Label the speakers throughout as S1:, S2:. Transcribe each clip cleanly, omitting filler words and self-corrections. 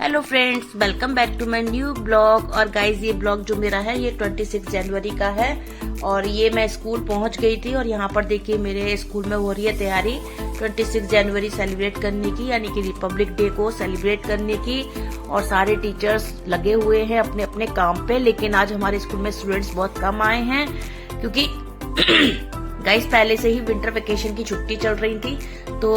S1: Hello friends, welcome back to my new blog. और guys ये blog जो मेरा है ये 26 जनवरी का है और ये मैं स्कूल पहुंच गई थी और यहाँ पर देखिए मेरे स्कूल में हो रही है तैयारी 26 जनवरी सेलिब्रेट करने की, यानी कि रिपब्लिक डे को सेलिब्रेट करने की। और सारे टीचर्स लगे हुए हैं अपने अपने काम पे, लेकिन आज हमारे स्कूल में स्टूडेंट्स बहुत कम आए हैं क्योंकि गाइस पहले से ही विंटर वेकेशन की छुट्टी चल रही थी। तो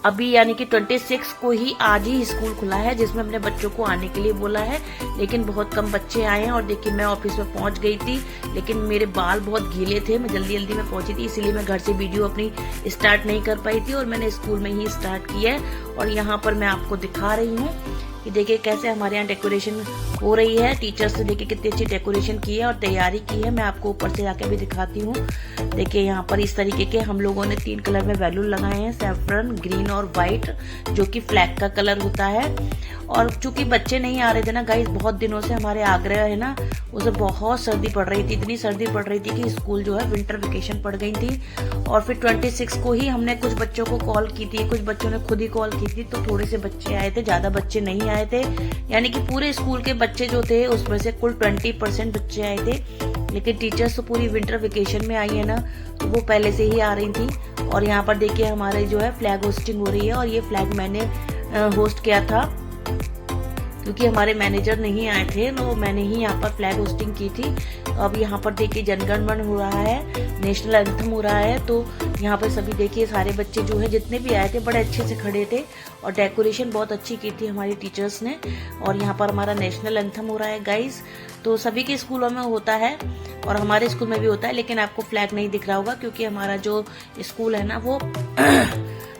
S1: अभी यानी कि 26 को ही आज ही स्कूल खुला है, जिसमें अपने बच्चों को आने के लिए बोला है, लेकिन बहुत कम बच्चे आए हैं। और देखिए मैं ऑफिस में पहुंच गई थी, लेकिन मेरे बाल बहुत गीले थे, मैं जल्दी जल्दी में पहुंची थी, इसीलिए मैं घर से वीडियो अपनी स्टार्ट नहीं कर पाई थी और मैंने स्कूल में ही स्टार्ट किया है। और यहाँ पर मैं आपको दिखा रही हूँ कि देखिए कैसे हमारे यहाँ डेकोरेशन हो रही है। टीचर्स ने देखिए कितनी अच्छी डेकोरेशन की है और तैयारी की है। मैं आपको ऊपर से जाके भी दिखाती हूँ। देखिए यहाँ पर इस तरीके के हम लोगों ने 3 कलर में बैलून लगाए हैं, सैफरन, ग्रीन और व्हाइट, जो कि फ्लैग का कलर होता है। और चूंकि बच्चे नहीं आ रहे थे ना गाइस, बहुत दिनों से हमारे आगरा है ना, उसे बहुत सर्दी पड़ रही थी, इतनी सर्दी पड़ रही थी कि स्कूल जो है विंटर वेकेशन पड़ गई थी। और फिर 26 को ही हमने कुछ बच्चों को कॉल की थी, कुछ बच्चों ने खुद ही कॉल की थी, तो थोड़े से बच्चे आए थे, ज्यादा बच्चे नहीं आए थे। यानी कि पूरे स्कूल के बच्चे जो थे उसमें से कुल 20% बच्चे आए थे। लेकिन टीचर्स तो पूरी विंटर वेकेशन में आई है ना, तो वो पहले से ही आ रही थी। और यहाँ पर देखिए हमारे जो है फ्लैग होस्टिंग हो रही है, और ये फ्लैग मैंने होस्ट किया था क्योंकि हमारे मैनेजर नहीं आए थे, तो मैंने ही यहाँ पर फ्लैग होस्टिंग की थी। तो अब यहाँ पर देखिए जनगण मन हो रहा है, नेशनल एंथम हो रहा है। तो यहाँ पर सभी देखिए सारे बच्चे जो है जितने भी आए थे बड़े अच्छे से खड़े थे और डेकोरेशन बहुत अच्छी की थी हमारी टीचर्स ने। और यहाँ पर हमारा नेशनल एंथम हो रहा है गाइस। तो सभी के स्कूलों में होता है और हमारे स्कूल में भी होता है, लेकिन आपको फ्लैग नहीं दिख रहा होगा क्योंकि हमारा जो स्कूल है ना वो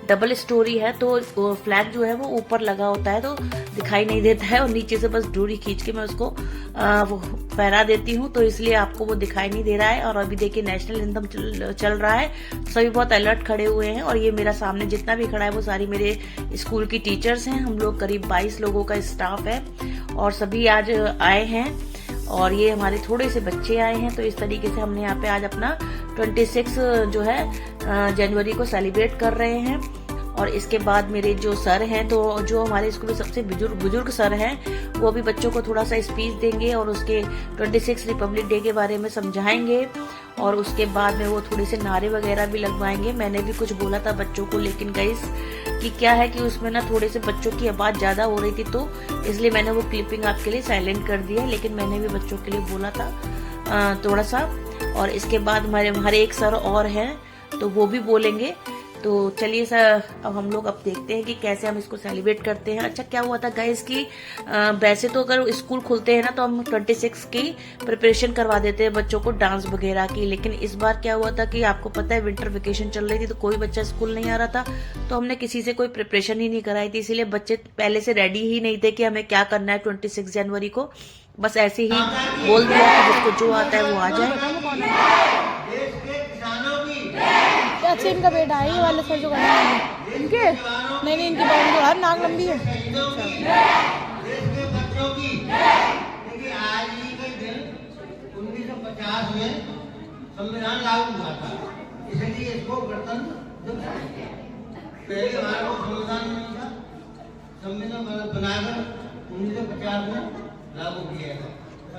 S1: डबल स्टोरी है, तो फ्लैग जो है वो ऊपर लगा होता है तो दिखाई नहीं देता है, और नीचे से बस डोरी खींच के मैं उसको वो फहरा देती हूँ, तो इसलिए आपको वो दिखाई नहीं दे रहा है। और अभी देखिए नेशनल एंथम चल रहा है, सभी बहुत अलर्ट खड़े हुए हैं। और ये मेरा सामने जितना भी खड़ा है वो सारी मेरे स्कूल की टीचर्स हैं। हम लोग करीब 22 लोगों का स्टाफ है और सभी आज आए हैं और ये हमारे थोड़े से बच्चे आए हैं। तो इस तरीके से हमने यहाँ पे आज अपना 26 जो है जनवरी को सेलिब्रेट कर रहे हैं। और इसके बाद मेरे जो सर हैं, तो जो हमारे स्कूल में सबसे बुजुर्ग सर हैं, वो भी बच्चों को थोड़ा सा स्पीच देंगे और उसके 26 रिपब्लिक डे के बारे में समझाएंगे। और उसके बाद में वो थोड़े से नारे वगैरह भी लगवाएंगे। मैंने भी कुछ बोला था बच्चों को, लेकिन गाइस कि क्या है कि उसमें ना थोड़े से बच्चों की आवाज ज्यादा हो रही थी, तो इसलिए मैंने वो क्लिपिंग आपके लिए साइलेंट कर दी है। लेकिन मैंने भी बच्चों के लिए बोला था थोड़ा सा। और इसके बाद हमारे एक सर और हैं, तो वो भी बोलेंगे। तो चलिए सर, अब हम लोग अब देखते हैं कि कैसे हम इसको सेलिब्रेट करते हैं। अच्छा क्या हुआ था गाइस कि वैसे तो अगर स्कूल खुलते हैं ना तो हम 26 की प्रिपरेशन करवा देते हैं बच्चों को, डांस वगैरह की। लेकिन इस बार क्या हुआ था कि आपको पता है विंटर वेकेशन चल रही थी, तो कोई बच्चा स्कूल नहीं आ रहा था, तो हमने किसी से कोई प्रिपरेशन ही नहीं कराई थी। इसीलिए बच्चे पहले से रेडी ही नहीं थे कि हमें क्या करना है 26 जनवरी को। बस ऐसे ही बोल दिया कि जिसको जो आता है वो आ जाए।
S2: अच्छा इनका बेटा है ये वाले सर जो करने वाले इनके नहीं इनकी बहन जो है नाक लंबी है।
S3: आज ही के दिन 1950 में संविधान लागू हुआ था, इसलिए इसको गणतंत्र दिवस पहले हमारे को संविधान नहीं था, संविधान बनाकर 1950 में लागू किया था।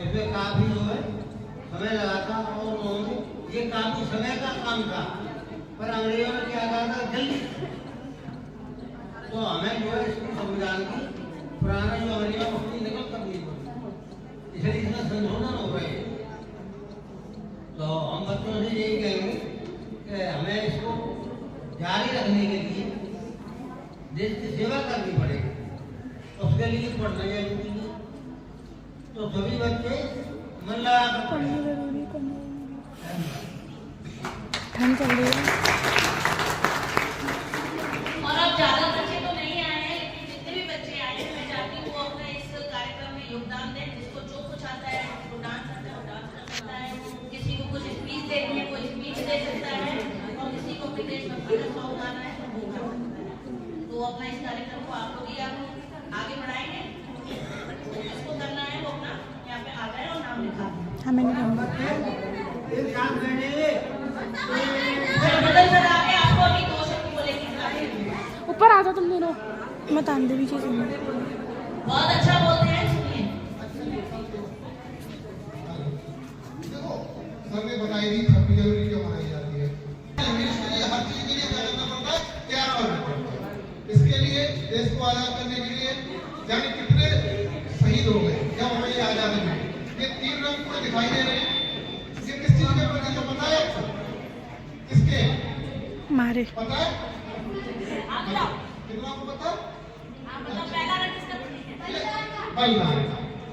S3: इसमें काफी जो है समय लगा था और उन्होंने ये काफी समय का काम था, पर अंग्रेजों ने क्या कहा था जल्दी, तो हमें जो है इसकी संविधान की पुराना जो अंग्रेजों उसकी नकल करनी पड़ी, इसलिए इसमें संशोधन हो रहे हैं। तो हम बच्चों से यही कहेंगे कि हमें इसको जारी रखने के लिए देश की सेवा करनी पड़ेगी, तो उसके लिए पढ़ना जरूरी है। तो सभी बच्चे मन लगा कर
S2: ठंड चल रही है
S1: और अब ज्यादा बच्चे तो नहीं आए हैं, लेकिन जितने भी बच्चे आए हैं मैं चाहती हूँ वो अपना इस कार्यक्रम में योगदान दें। जिसको जो कुछ आता है, जिसको डांस आता है वो डांस कर सकता है, किसी को कुछ स्पीच देनी है कोई स्पीच दे सकता है, और किसी को अपने देशभक्ति का सॉन्ग गाना है तो वो गा सकता है। तो अपना इस कार्यक्रम को आप लोग ही आगे बढ़ाएंगे। जिसको करना है वो अपना यहाँ पे आ जाए और नाम लिखा दें।
S2: हमें नहीं ऊपर आ जाओ तुम दोनों, मैं तान देवी चीज
S1: बहुत अच्छा बोलते हैं, सुनिए।
S4: देखो सर ने बताई थी 26 जनवरी क्यों मनाई जाती है। इंग्लिश के लिए हर चीज के लिए क्या करना पड़ता है, तैयार करना पड़ता है। इसके लिए देश को आजाद करने के लिए जाने कितने शहीद हो गए जब हमें ये आजादी मिली। ये 3 रंग पूरे दिखाई दे रहे हैं, ये किस चीज के प्रति तो पता है आपको? किसके
S2: मारे
S4: पता है? कितना को पता?
S1: पहला रंग किसका प्रतीक है?
S4: बलिदान।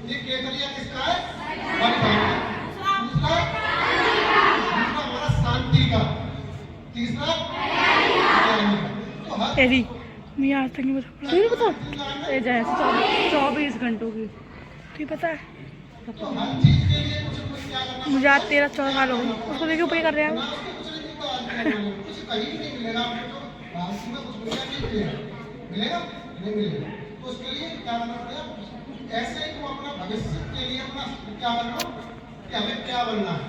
S4: ये केसरिया किसका है? बलिदान। दूसरा हमारा शांति का। तीसरा तो हर
S2: एरी मैं आज तक नहीं बता नहीं पता ये जाए 24 घंटों की तुझे पता है।
S4: तो हर चीज के लिए कुछ न कुछ क्या करना
S2: मुझे आज 13-14 साल हो गए उसको देखिए ऊपर ही कर रहे हैं।
S4: कुछ कहीं भी नहीं मिलेगा आपको। तो भारत में कुछ मिलेगा मिलेगा नहीं मिलेगा। तो उसके लिए क्या करना पड़ेगा, ऐसे ही तुम अपना भविष्य के लिए अपना क्या करो कि हमें क्या बनना है,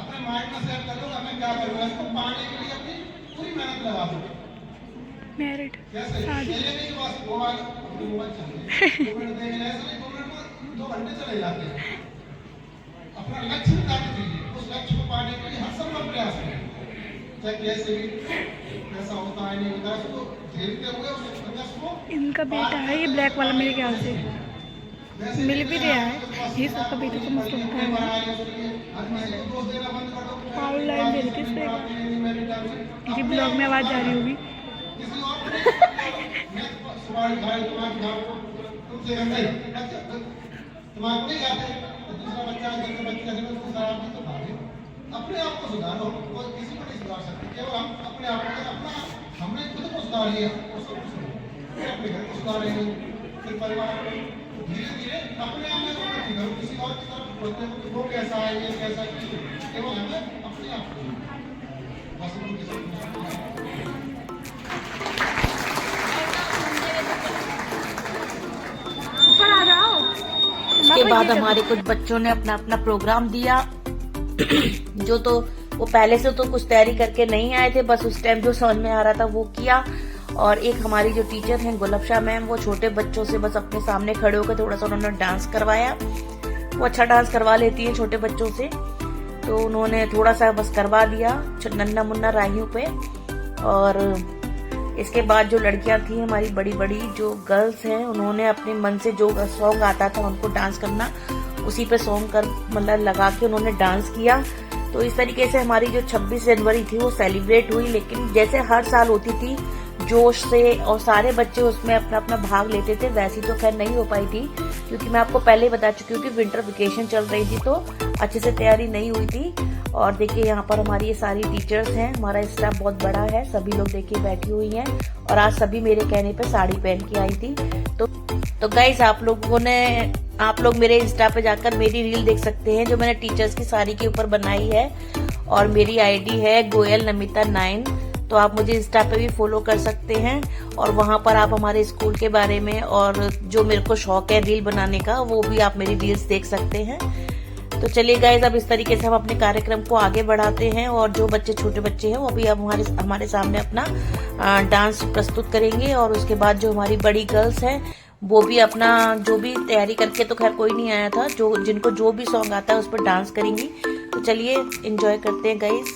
S4: अपने माइंड में सेट कर लो हमें क्या करना है। इसको पाने के लिए अपनी पूरी मेहनत लगा दो।
S2: मैरिड
S4: कैसे
S2: शादी
S4: ये नहीं कि बस मोबाइल चाहिए 2 मिनट देख ले, ऐसे नहीं 2 मिनट में 2 घंटे चले जाते हैं। अपना लक्ष्य तय कीजिए, उस लक्ष्य को पाने के लिए हर संभव प्रयास करें, चाहे कैसे भी ऐसा होता है नहीं होता है, उसको झेलते हुए उस प्रयास को।
S2: इनका बेटा है ये ब्लैक वाला मेरे ख्याल से मिल भी रहा है। ये सबका बेटा तो मस्त होता है। पाउल लाइन दे रही थी इससे मेरी ब्लॉग में आवाज़ जा रही होगी।
S4: किसी और मैं सुबह खाए तुमसे गंदे दिमाग नहीं जाते। दूसरा बच्चा घर का बच्चा है तो शराबी तो भागे। अपने आप को सुधारो, कोई किसी को नहीं सुधार सकते, केवल हम अपने आप को अपना हमने खुद को सुधार लिया उसको अपने घर को सुधारेंगे, फिर परिवार धीरे धीरे अपने आप में उन्नति करो। किसी और की तरफ बोलते हो कि वो कैसा है ये कैसा है, केवल हमें अपने आप को बस
S2: ऊपर आ जाओ।
S1: उसके बाद हमारे कुछ बच्चों ने अपना अपना प्रोग्राम दिया जो तो वो पहले से तो कुछ तैयारी करके नहीं आए थे, बस उस टाइम जो समझ में आ रहा था वो किया। और एक हमारी जो टीचर हैं गुलबशा मैम, वो छोटे बच्चों से बस अपने सामने खड़े होकर थोड़ा सा उन्होंने डांस करवाया। वो अच्छा डांस करवा लेती हैं छोटे बच्चों से, तो उन्होंने थोड़ा सा बस करवा दिया नन्ना मुन्ना राहियों पे। और इसके बाद जो लड़कियां थी हमारी बड़ी बड़ी जो गर्ल्स हैं, उन्होंने अपने मन से जो सॉन्ग आता था उनको डांस करना, उसी पे सॉन्ग कर मतलब लगा के उन्होंने डांस किया। तो इस तरीके से हमारी जो 26 जनवरी थी वो सेलिब्रेट हुई। लेकिन जैसे हर साल होती थी जोश से और सारे बच्चे उसमें अपना अपना भाग लेते थे, वैसी तो खैर नहीं हो पाई थी, क्योंकि मैं आपको पहले बता चुकी हूँ कि विंटर वेकेशन चल रही थी तो अच्छे से तैयारी नहीं हुई थी। और देखिए यहाँ पर हमारी ये सारी टीचर्स हैं, हमारा स्टाफ बहुत बड़ा है, सभी लोग देखिए बैठी हुई हैं। और आज सभी मेरे कहने पे साड़ी पहन के आई थी। तो गाइस आप लोग मेरे इंस्टा पे जाकर मेरी रील देख सकते हैं जो मैंने टीचर्स की साड़ी के ऊपर बनाई है। और मेरी आईडी है गोयल नमिता 9, तो आप मुझे इंस्टा पे भी फॉलो कर सकते हैं। और वहां पर आप हमारे स्कूल के बारे में और जो मेरे को शौक है रील बनाने का, वो भी आप मेरी रील्स देख सकते हैं। तो चलिए गाइज, अब इस तरीके से हम अपने कार्यक्रम को आगे बढ़ाते हैं। और जो बच्चे छोटे बच्चे हैं वो भी अब हमारे सामने अपना डांस प्रस्तुत करेंगे। और उसके बाद जो हमारी बड़ी गर्ल्स हैं वो भी अपना जो भी तैयारी करके, तो खैर कोई नहीं आया था, जिनको जो भी सॉन्ग आता है उस पर डांस करेंगी। तो चलिए एंजॉय करते हैं गाइज।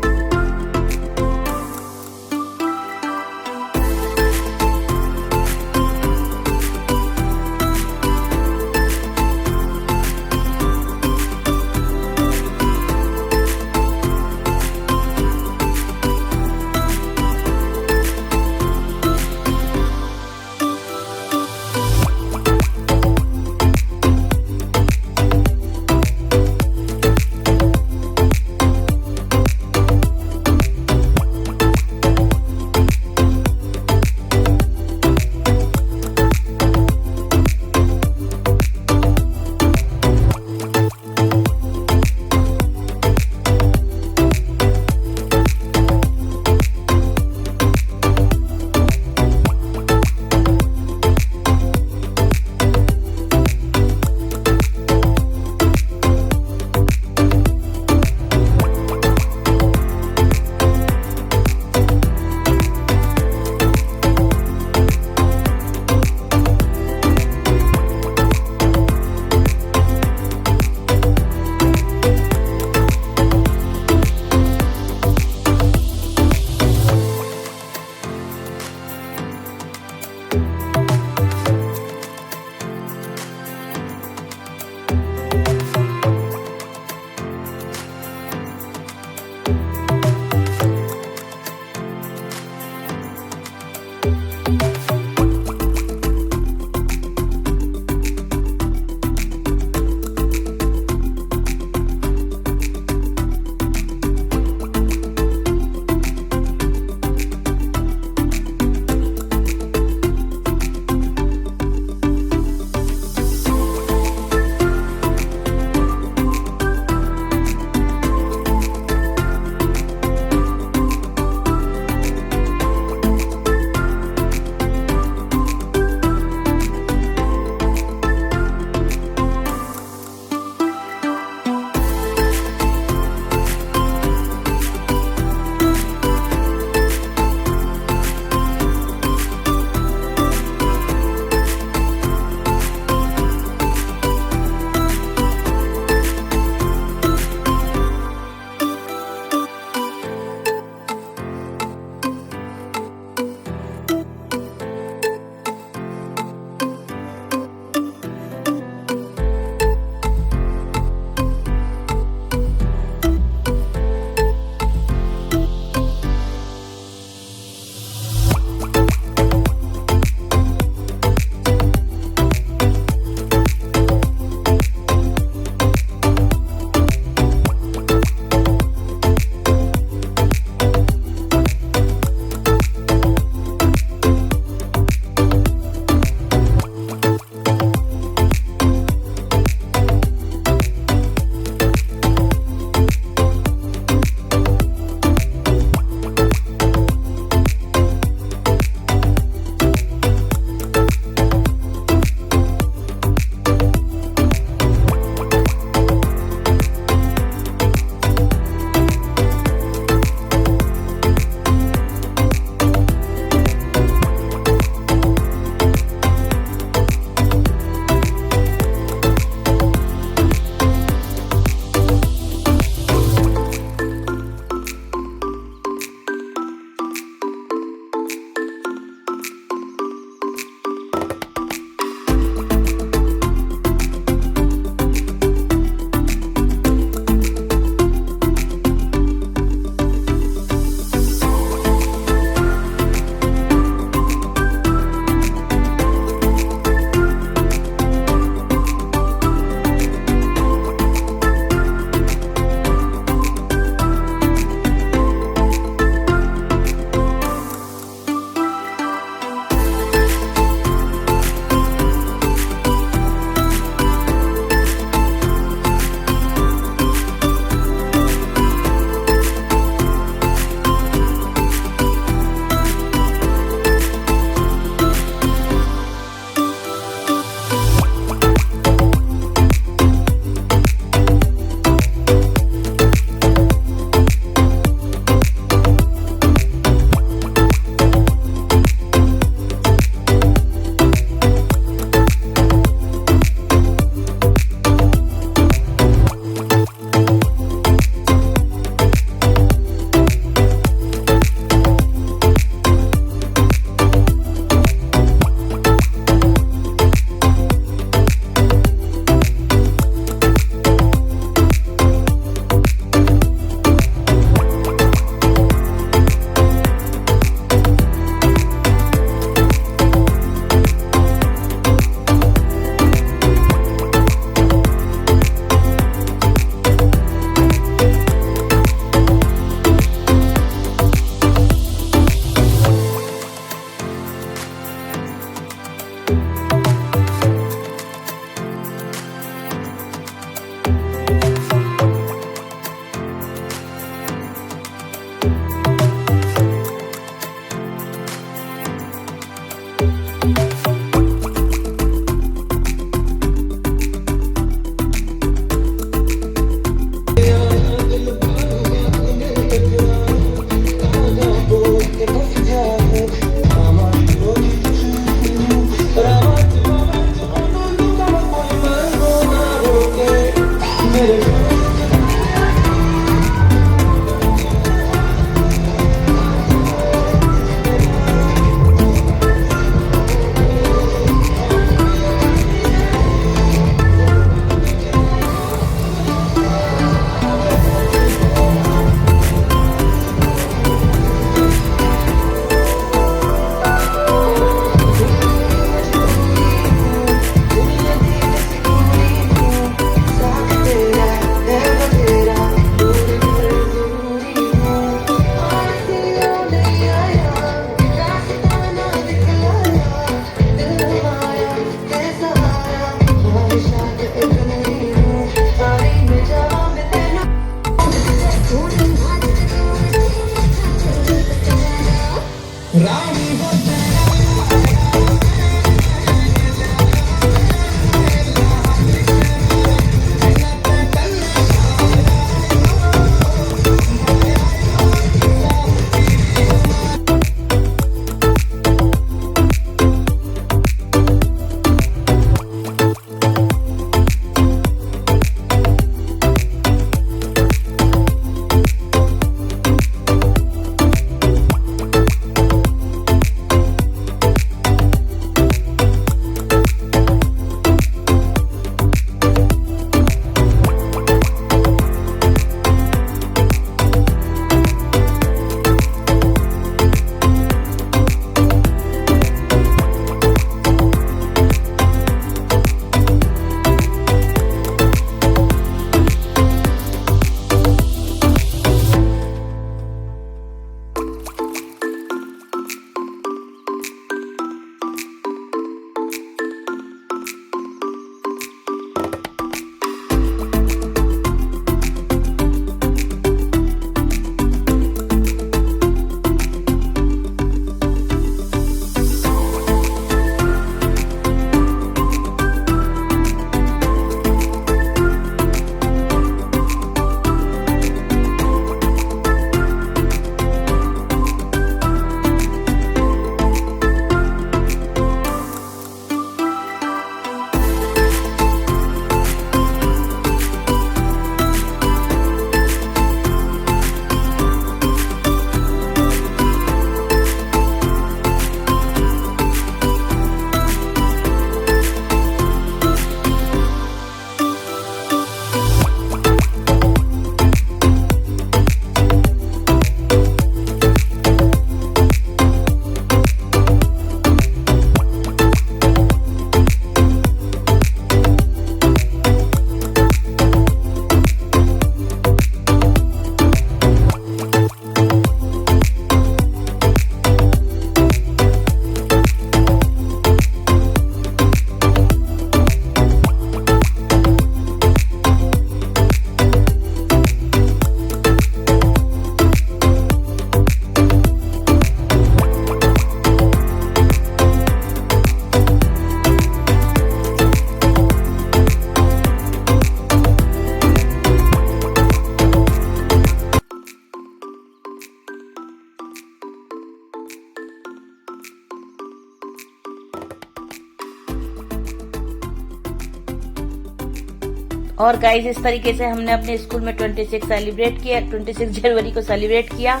S1: और गाइज इस तरीके से हमने अपने स्कूल में 26 सेलिब्रेट किया, 26 जनवरी को सेलिब्रेट किया।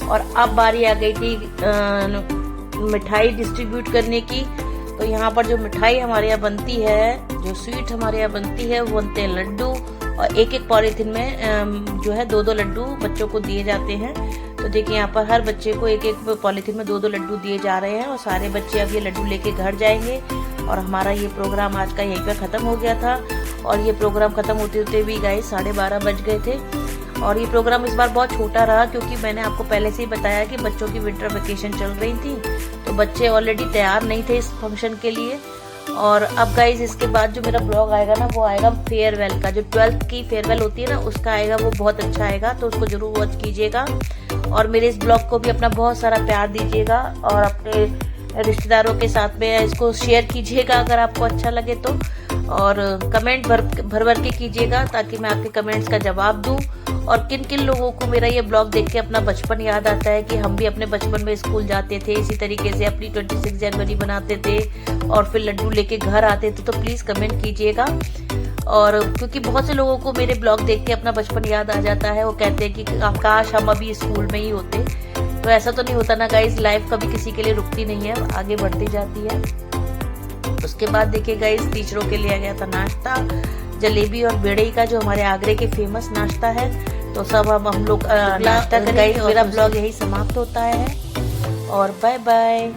S1: और अब बारी आ गई थी मिठाई डिस्ट्रीब्यूट करने की। तो यहाँ पर जो मिठाई हमारे यहाँ बनती है, जो स्वीट हमारे यहाँ बनती है, वो बनते हैं लड्डू। और एक एक पॉलीथिन में जो है 2-2 लड्डू बच्चों को दिए जाते हैं। तो देखिए यहाँ पर हर बच्चे को एक एक पॉलीथिन में 2-2 लड्डू दिए जा रहे हैं। और सारे बच्चे अब ये लड्डू लेके घर जाएंगे। और हमारा ये प्रोग्राम आज का यहीं पर खत्म हो गया था। और ये प्रोग्राम खत्म होते होते भी गाइस 12:30 बज गए थे। और ये प्रोग्राम इस बार बहुत छोटा रहा, क्योंकि मैंने आपको पहले से ही बताया कि बच्चों की विंटर वेकेशन चल रही थी। तो बच्चे ऑलरेडी तैयार नहीं थे इस फंक्शन के लिए। और अब गाइज इसके बाद जो मेरा ब्लॉग आएगा ना, वो आएगा फेयरवेल का। जो 12th की फेयरवेल होती है ना, उसका आएगा। वो बहुत अच्छा आएगा, तो उसको जरूर वॉच कीजिएगा। और मेरे इस ब्लॉग को भी अपना बहुत सारा प्यार दीजिएगा। और अपने रिश्तेदारों के साथ में इसको शेयर कीजिएगा अगर आपको अच्छा लगे तो। और कमेंट भर के कीजिएगा, ताकि मैं आपके कमेंट्स का जवाब दूं। और किन किन लोगों को मेरा ये ब्लॉग देख के अपना बचपन याद आता है कि हम भी अपने बचपन में स्कूल जाते थे, इसी तरीके से अपनी 26 जनवरी बनाते थे और फिर लड्डू लेके घर आते थे, तो प्लीज़ कमेंट कीजिएगा। और क्योंकि बहुत से लोगों को मेरे ब्लॉग देख के अपना बचपन याद आ जाता है। वो कहते हैं कि काश हम अभी स्कूल में ही होते। तो ऐसा तो नहीं होता ना गाइज, लाइफ कभी किसी के लिए रुकती नहीं है, आगे बढ़ती जाती है। उसके बाद देखिए गाइज टीचरों के लिए आ गया था नाश्ता, जलेबी और बेड़ई का, जो हमारे आगरे के फेमस नाश्ता है। तो सब अब हम लोग नाश्ता करेंगे। मेरा ब्लॉग यही समाप्त होता है और बाय बाय।